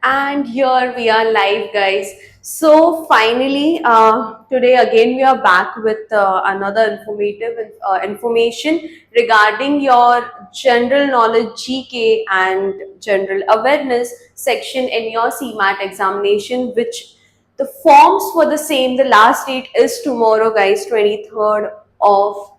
And here we are live, guys. So finally, today again we are back with another informative information regarding your general knowledge GK and general awareness section in your CMAT examination, which the forms for the same, the last date is tomorrow, guys, 23rd of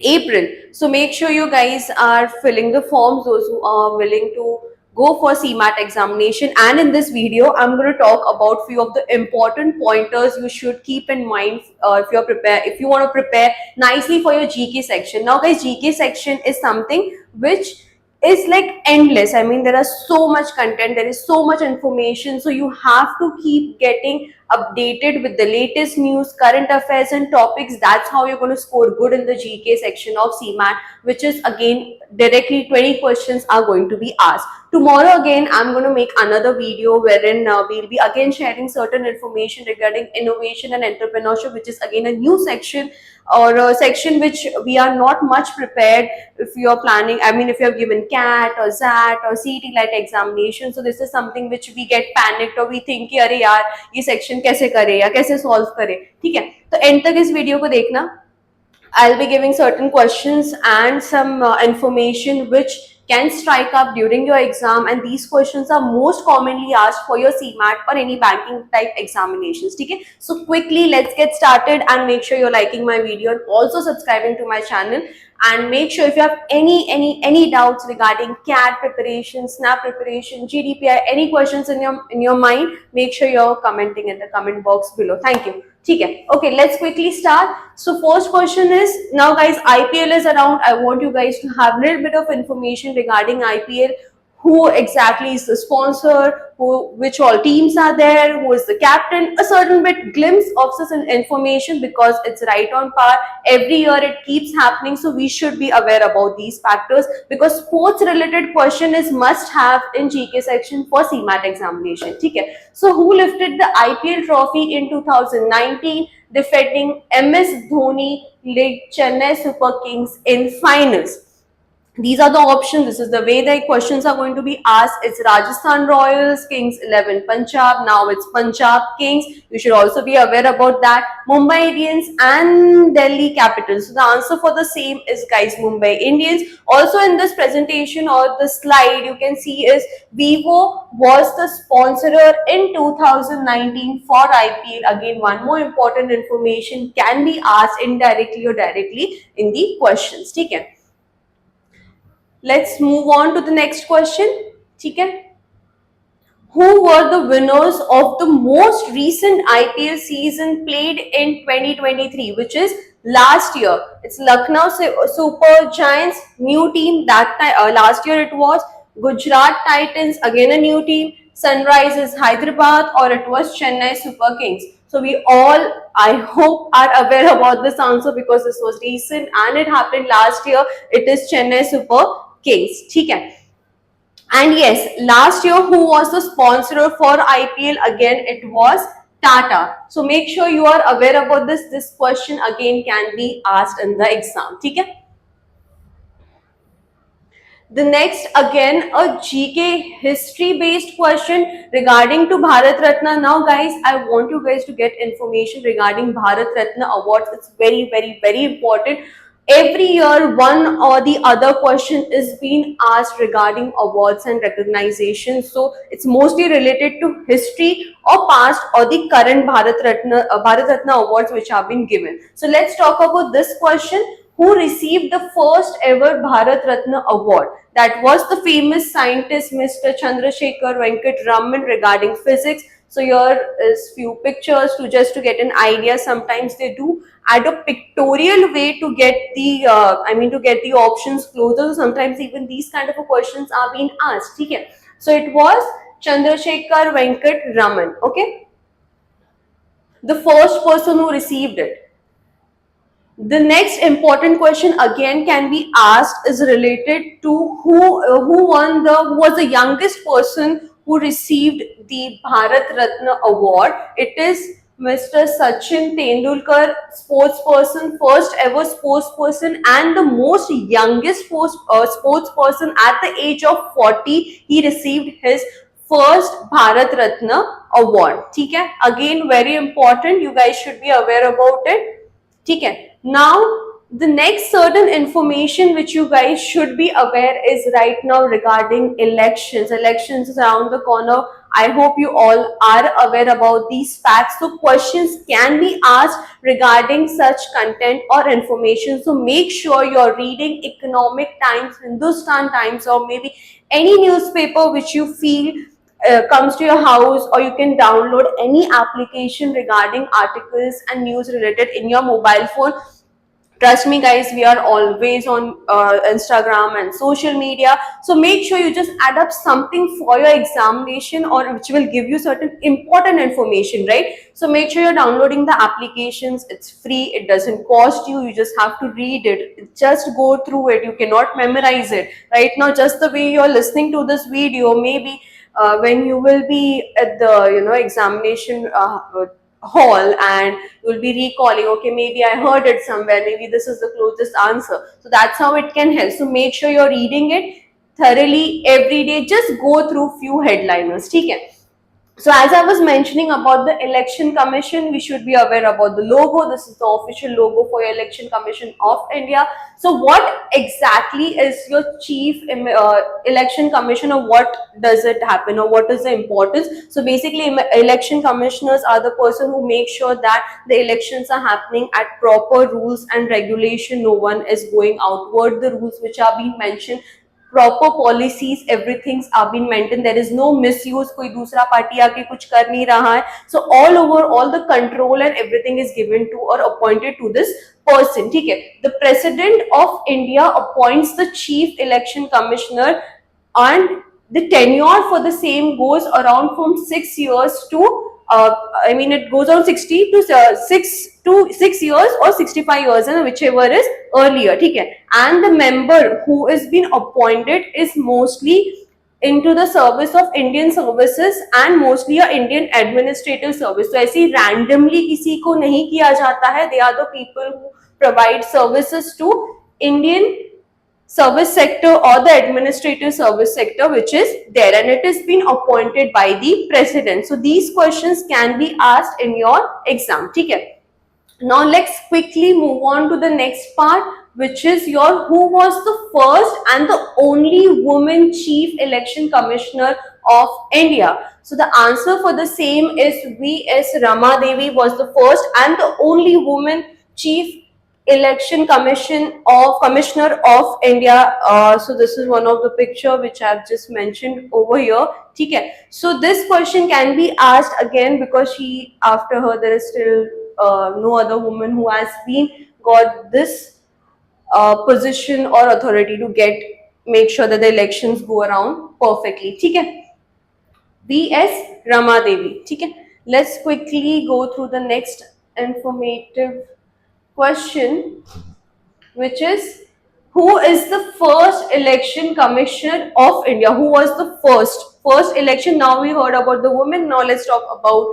April. So make sure you guys are filling the forms, those who are willing to go for CMAT examination. And in this video, I'm going to talk about few of the important pointers you should keep in mind if you want to prepare nicely for your GK section. Now, guys, GK section is something which is like endless. I mean, there are so much content, there is so much information, so you have to keep getting updated with the latest news, current affairs and topics. That's how you're going to score good in the GK section of CMAT, which is again directly 20 questions are going to be asked. Tomorrow again, I'm going to make another video wherein we'll be again sharing certain information regarding innovation and entrepreneurship, which is again a new section, or a section which we are not much prepared if you are planning. I mean, if you have given CAT or ZAT or CET light examination, so this is something which we get panicked or we think कि अरे यार ये section कैसे करे या कैसे solve करे. ठीक है, तो end तक इस video को देखना. I'll be giving certain questions and some information which can strike up during your exam, and these questions are most commonly asked for your CMAT or any banking type examinations. Okay, so quickly let's get started, and make sure you're liking my video and also subscribing to my channel. And make sure if you have any doubts regarding CAT preparation, SNAP preparation, GDPI, any questions in your mind, make sure you're commenting in the comment box below. Thank you. Okay, let's quickly start. So first question is, now guys, IPL is around. I want you guys to have a little bit of information regarding IPL. Who exactly is the sponsor, which all teams are there, who is the captain, a certain bit glimpse of this information, because it's right on par. Every year it keeps happening, so we should be aware about these factors, because sports related question is must have in GK section for CMAT examination. Okay, so who lifted the IPL trophy in 2019, defending MS Dhoni led Chennai Super Kings in finals? These are the options. This is the way the questions are going to be asked. It's Rajasthan Royals, Kings 11 Punjab. Now it's Punjab Kings. You should also be aware about that. Mumbai Indians and Delhi Capitals. So the answer for the same is, guys, Mumbai Indians. Also in this presentation or the slide, you can see is Vivo was the sponsor in 2019 for IPL. Again, one more important information can be asked indirectly or directly in the questions. Okay. Let's move on to the next question. Okay. Who were the winners of the most recent IPL season played in 2023, which is last year? It's Lucknow Super Giants, new team. That time last year it was Gujarat Titans, again a new team. Sunrisers Hyderabad, or it was Chennai Super Kings. So we all, I hope, are aware about this answer, because this was recent and it happened last year. It is Chennai Super Kings. ठीक है. And yes, last year who was the sponsor for IPL? Again, it was Tata. So make sure you are aware about this. This question again can be asked in the exam. ठीक है. The next, again, a GK history based question regarding to Bharatratna. Now guys, I want you guys to get information regarding Bharatratna Awards. It's very important. Every year one or the other question is being asked regarding awards and recognition. So it's mostly related to history or past or the current Bharatratna awards which have been given. So let's talk about this question. Who received the first ever Bharat Ratna award? That was the famous scientist Mr. Chandrasekhar Venkat Raman regarding physics. So here is few pictures to get an idea. Sometimes they do add a pictorial way to get the to get the options closer. Sometimes even these kind of questions are being asked. Okay? So it was Chandrasekhar Venkat Raman. Okay, the first person who received it. The next important question again can be asked is related to who was the youngest person who received the Bharat Ratna award. It is Mr. Sachin Tendulkar, sportsperson, first ever sportsperson and the most youngest sportsperson at the age of 40. He received his first Bharat Ratna Award. ठीक है, again very important, you guys should be aware about it. ठीक है, now the next certain information which you guys should be aware is right now regarding elections. Elections is around the corner. I hope you all are aware about these facts. So questions can be asked regarding such content or information. So make sure you're reading Economic Times, Hindustan Times, or maybe any newspaper which you feel comes to your house, or you can download any application regarding articles and news related in your mobile phone. Trust me guys, we are always on Instagram and social media, so make sure you just add up something for your examination or which will give you certain important information, right? So make sure you're downloading the applications. It's free, it doesn't cost you, you just have to read it, just go through it. You cannot memorize it right now. Just the way you're listening to this video, maybe when you will be at the examination hall, and you'll be recalling, okay, maybe I heard it somewhere, maybe this is the closest answer. So that's how it can help. So make sure you're reading it thoroughly every day. Just go through few headliners. Okay. So as I was mentioning about the election commission, we should be aware about the logo. This is the official logo for your election commission of India. So what exactly is your chief election commission, or what does it happen, or what is the importance? So basically election commissioners are the person who make sure that the elections are happening at proper rules and regulation. No one is going outward the rules which are being mentioned. Proper policies, everything's are being maintained. There is no misuse. कोई दूसरा party आके कुछ कर नहीं रहा है. So all over, all the control and everything is given to or appointed to this person. ठीक है. The President of India appoints the Chief Election Commissioner, and the tenure for the same goes around from 6 years to it goes on 60 to 6 years or 65 years, and whichever is earlier. Okay? And the member who is being appointed is mostly into the service of Indian services and mostly a Indian administrative service. So ऐसे randomly किसी को नहीं किया जाता है. They are the people who provide services to Indian service sector or the administrative service sector which is there, and it is been appointed by the president. So these questions can be asked in your exam. Okay? Now let's quickly move on to the next part, which is your who was the first and the only woman chief election commissioner of India. So the answer for the same is V.S. Rama Devi was the first and the only woman chief election commissioner of India. So this is one of the picture which I've just mentioned over here. Okay. So this question can be asked again because after her there is still no other woman who has been got this position or authority to make sure that the elections go around perfectly. Okay. V.S. Rama Devi. Okay. Let's quickly go through the next informative question, which is who is the first election commissioner of India? Who was the first election? Now we heard about the women. Now let's talk about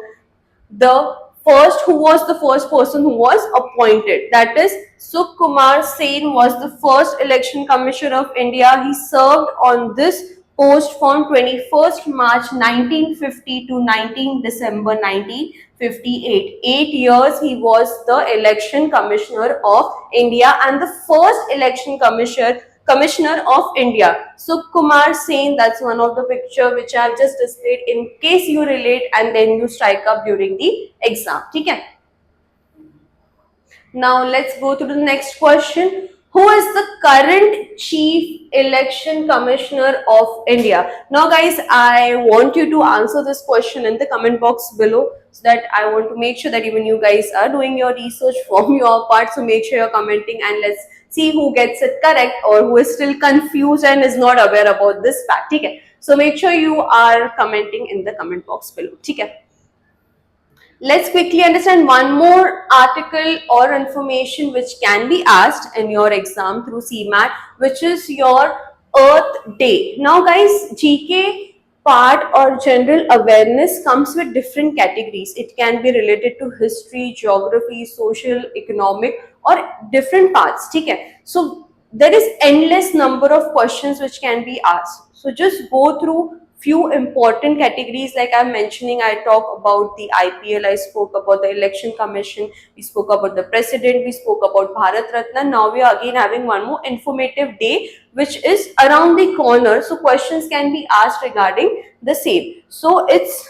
the first. Who was the first person who was appointed? That is Sukumar Sen was the first election commissioner of India. He served on this post from 21st March 1950 to 19 December 1958. 8 years he was the election commissioner of India and the first election commissioner of India. So Kumar Sen, that's one of the picture which I have just displayed in case you relate and then you strike up during the exam. Okay? Now let's go to the next question. Who is the current Chief Election Commissioner of India? Now guys, I want you to answer this question in the comment box below, so that I want to make sure that even you guys are doing your research from your part. So make sure you're commenting and let's see who gets it correct or who is still confused and is not aware about this fact. Okay? So make sure you are commenting in the comment box below. Okay? Let's quickly understand one more article or information which can be asked in your exam through CMAT, which is your Earth Day. Now guys, GK part or general awareness comes with different categories. It can be related to history, geography, social, economic or different parts. Okay? So there is endless number of questions which can be asked. So just go through few important categories like I'm mentioning. I talk about the IPL, I spoke about the election commission, we spoke about the president, we spoke about Bharatratna. Now we are again having one more informative day which is around the corner, so questions can be asked regarding the same. So it's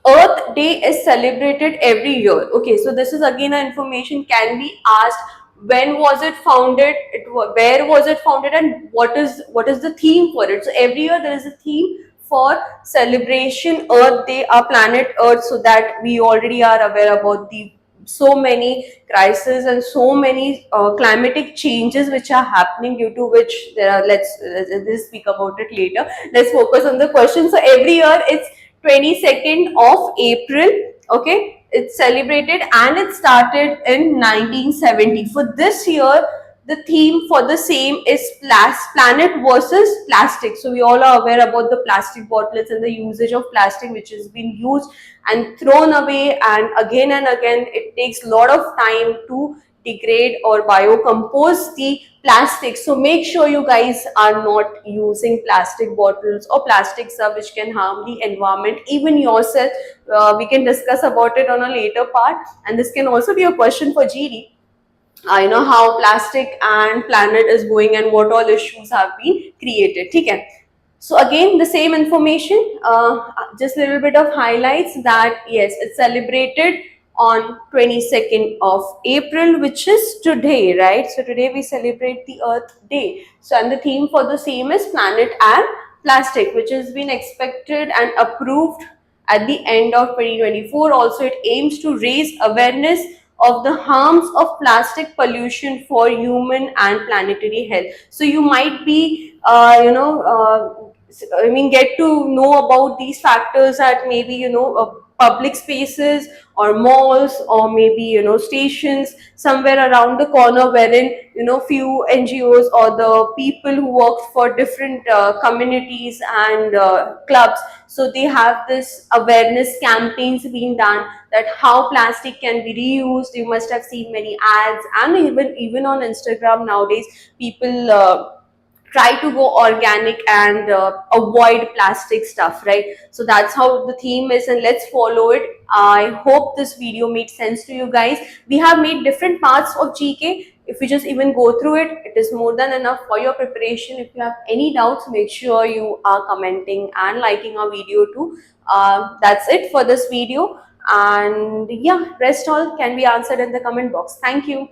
Earth Day is celebrated every year. Okay, so this is again an information can be asked. When was it founded? Where was it founded, and what is the theme for it? So every year there is a theme for celebration Earth Day, our planet Earth, so that we already are aware about the so many crises and so many climatic changes which are happening, due to which there are, let's speak about it later. Let's focus on the question. So every year it's 22nd of April. Okay, it's celebrated and it started in 1970. For this year, the theme for the same is planet versus plastic. So we all are aware about the plastic bottles and the usage of plastic which has been used and thrown away, and again it takes a lot of time to degrade or biocompose the plastic. So make sure you guys are not using plastic bottles or plastic stuff which can harm the environment, even yourself. We can discuss about it on a later part, and this can also be a question for GD. I know how plastic and planet is going and what all issues have been created. Okay. So again, the same information, just a little bit of highlights that yes, it's celebrated on 22nd of April, which is today, right? So today we celebrate the Earth Day. So and the theme for the same is planet and plastic, which has been expected and approved at the end of 2024. Also, it aims to raise awareness of the harms of plastic pollution for human and planetary health. So you might be, get to know about these factors at maybe, public spaces or malls, or maybe, stations somewhere around the corner, wherein, few NGOs or the people who work for different communities and clubs, so they have this awareness campaigns being done that how plastic can be reused. You must have seen many ads, and even on Instagram nowadays, people try to go organic and avoid plastic stuff, right? So that's how the theme is, and let's follow it. I hope this video made sense to you guys. We have made different parts of GK. If you just even go through it, it is more than enough for your preparation. If you have any doubts, make sure you are commenting and liking our video too. That's it for this video, and yeah, rest all can be answered in the comment box. Thank you.